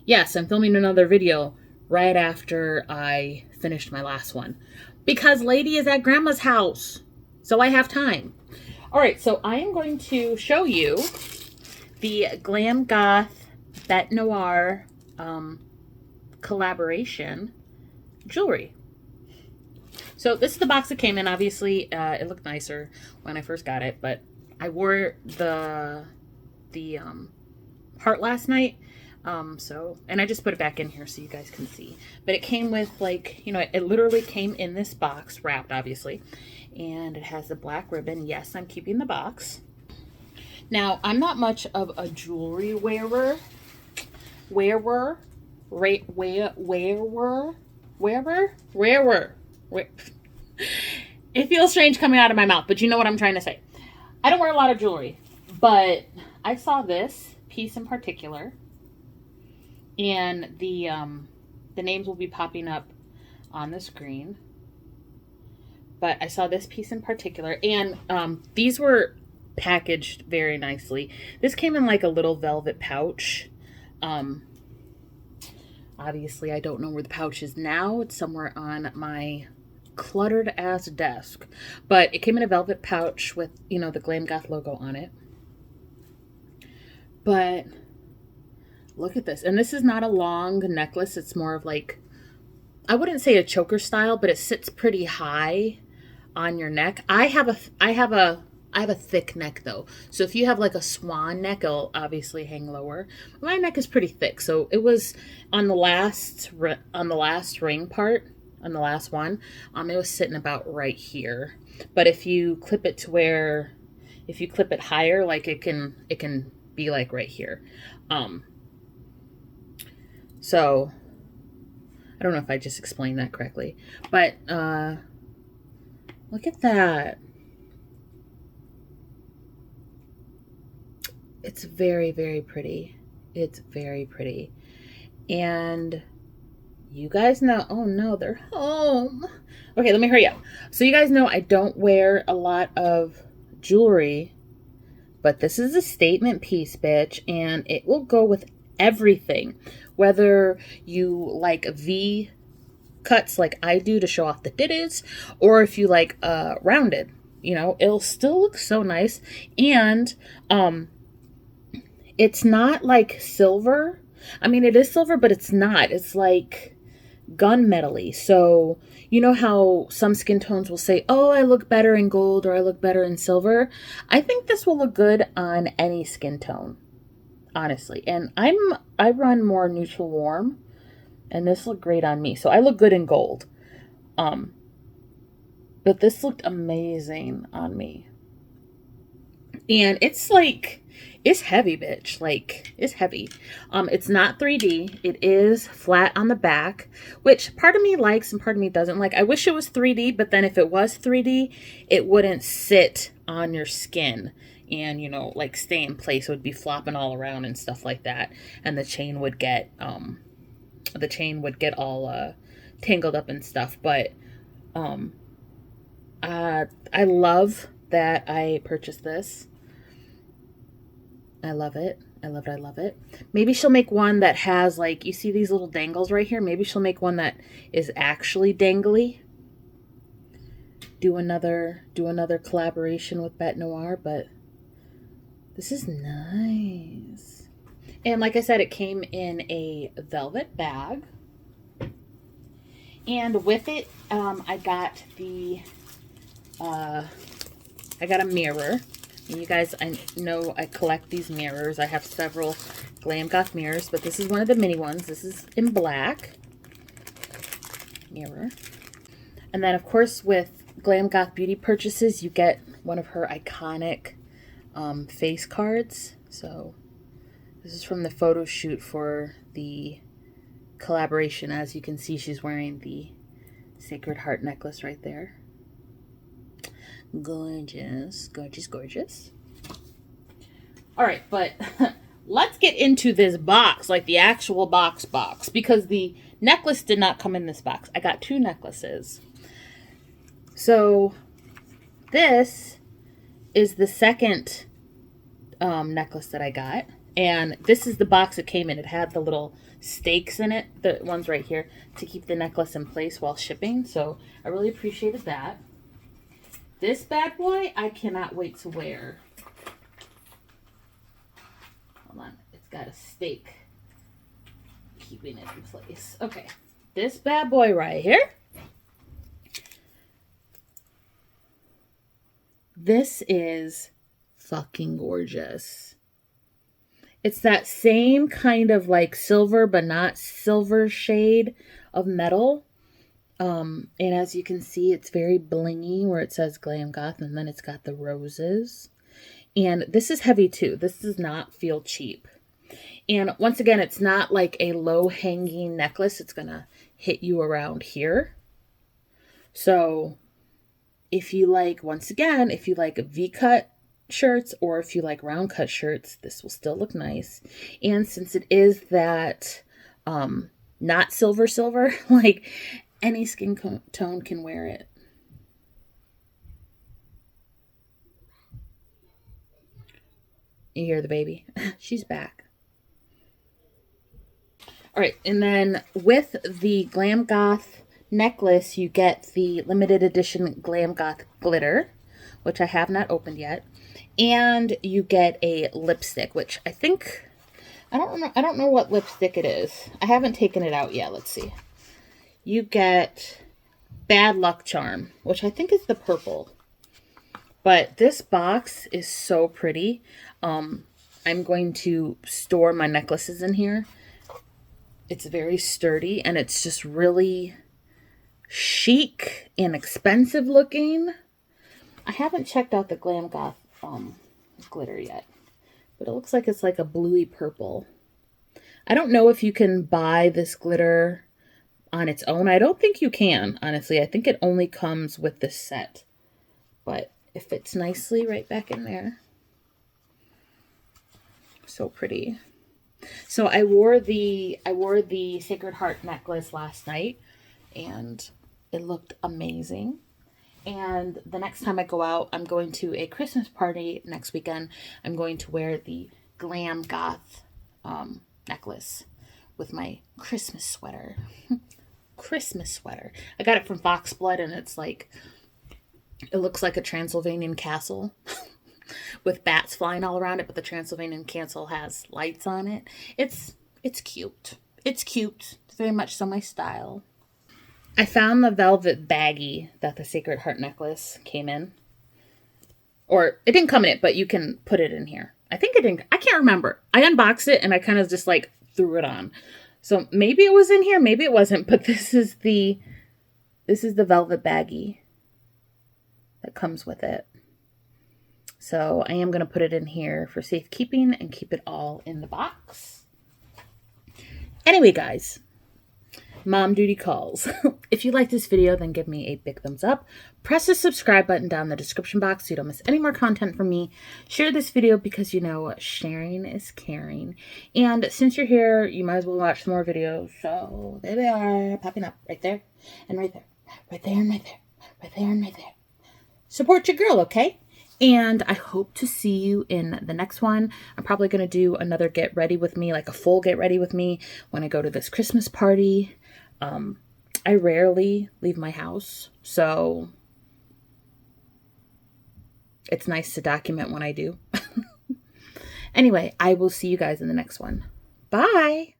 Yes, I'm filming another video right after I finished my last one. Because Lady is at Grandma's house. So I have time. Alright, so I am going to show you the Glam Goth Betenoire collaboration jewelry. So this is the box that came in. Obviously, it looked nicer when I first got it, but I wore the heart last night. And I just put it back in here so you guys can see. But it came with, like, you know, it literally came in this box, wrapped, obviously. And it has the black ribbon. Yes, I'm keeping the box. Now, I'm not much of a jewelry wearer. It feels strange coming out of my mouth, but you know what I'm trying to say. I don't wear a lot of jewelry, but I saw this piece in particular, and the names will be popping up on the screen. But I saw this piece in particular, and these were packaged very nicely. This came in like a little velvet pouch. Obviously, I don't know where the pouch is now. It's somewhere on my cluttered ass desk. But it came in a velvet pouch with, you know, the Glam Goth logo on it. But look at this. And this is not a long necklace. It's more of like, I wouldn't say a choker style, but it sits pretty high on your neck. I have a thick neck though. So if you have like a swan neck, it'll obviously hang lower. My neck is pretty thick. So it was on the last ring part, on the last one, it was sitting about right here. But if you clip it to where, if you clip it higher, like it can be like right here. So I don't know if I just explained that correctly, but look at that. It's very, very pretty. It's very pretty. And you guys know, oh no, they're home. Okay, let me hurry up. So you guys know I don't wear a lot of jewelry, but this is a statement piece, bitch, and it will go with everything. Whether you like V cuts like I do to show off the titties, or if you like rounded, you know, it'll still look so nice. And it's not like silver. I mean, it is silver, but it's not. It's like gunmetal-y. So you know how some skin tones will say, oh, I look better in gold or I look better in silver. I think this will look good on any skin tone, honestly. And I run more neutral warm, and this looked great on me. So I look good in gold. But this looked amazing on me. And it's like, it's heavy, bitch. Like, it's heavy. It's not 3D. It is flat on the back, which part of me likes and part of me doesn't like. I wish it was 3D, but then if it was 3D, it wouldn't sit on your skin and, you know, like stay in place. It would be flopping all around and stuff like that. And the chain would get all tangled up and stuff. But I love that I purchased this. I love it. I love it. I love it. Maybe she'll make one that has, like, you see these little dangles right here? Maybe she'll make one that is actually dangly. Do another collaboration with Betenoire, but this is nice. And like I said, it came in a velvet bag. And with it, I got a mirror. And you guys, I know I collect these mirrors. I have several Glam Goth mirrors, but this is one of the mini ones. This is in black. Mirror. And then, of course, with Glam Goth beauty purchases, you get one of her iconic face cards. So this is from the photo shoot for the collaboration. As you can see, she's wearing the Sacred Heart necklace right there. Gorgeous, gorgeous, gorgeous. All right, but let's get into this box, like the actual box, because the necklace did not come in this box. I got two necklaces. So this is the second necklace that I got. And this is the box it came in. It had the little stakes in it, the ones right here, to keep the necklace in place while shipping. So I really appreciated that. This bad boy, I cannot wait to wear. Hold on. It's got a stake keeping it in place. Okay. This bad boy right here. This is fucking gorgeous. It's that same kind of like silver, but not silver shade of metal. And as you can see, it's very blingy where it says Glam Goth, and then it's got the roses. And this is heavy too. This does not feel cheap. And once again, it's not like a low hanging necklace. It's going to hit you around here. So if you like, once again, if you like V-cut shirts or if you like round cut shirts, this will still look nice. And since it is that not silver, like any skin tone can wear it. You hear the baby? She's back. All right, and then with the Glam Goth necklace, you get the limited edition Glam Goth glitter, which I have not opened yet, and you get a lipstick, which I think I don't know what lipstick it is. I haven't taken it out yet. Let's see. You get Bad Luck Charm, which I think is the purple. But this box is so pretty. I'm going to store my necklaces in here. It's very sturdy, and it's just really chic and expensive looking. I haven't checked out the Glam Goth glitter yet, but it looks like it's like a bluey purple. I don't know if you can buy this glitter on its own. I don't think you can, honestly. I think it only comes with this set, but it fits nicely right back in there. So pretty. So I wore the Sacred Heart necklace last night, and it looked amazing. And the next time I go out, I'm going to a Christmas party next weekend. I'm going to wear the Glam Goth necklace with my Christmas sweater. Christmas sweater. I got it from Foxblood, and it's like, it looks like a Transylvanian castle with bats flying all around it, but the Transylvanian castle has lights on it. It's cute. It's cute. It's very much so my style. I found the velvet baggie that the Sacred Heart necklace came in. Or, it didn't come in it, but you can put it in here. I think it didn't. I can't remember. I unboxed it, and I kind of just, like, threw it on. So, maybe it was in here, maybe it wasn't. But this is the velvet baggie that comes with it. So, I am going to put it in here for safekeeping and keep it all in the box. Anyway, guys. Mom duty calls. If you like this video, then give me a big thumbs up. Press the subscribe button down in the description box so you don't miss any more content from me. Share this video because you know sharing is caring. And since you're here, you might as well watch some more videos. So there they are, popping up right there and right there. Right there and right there. Right there and right there. Support your girl, okay? And I hope to see you in the next one. I'm probably going to do another get ready with me, like a full get ready with me when I go to this Christmas party. I rarely leave my house, so it's nice to document when I do. Anyway, I will see you guys in the next one. Bye!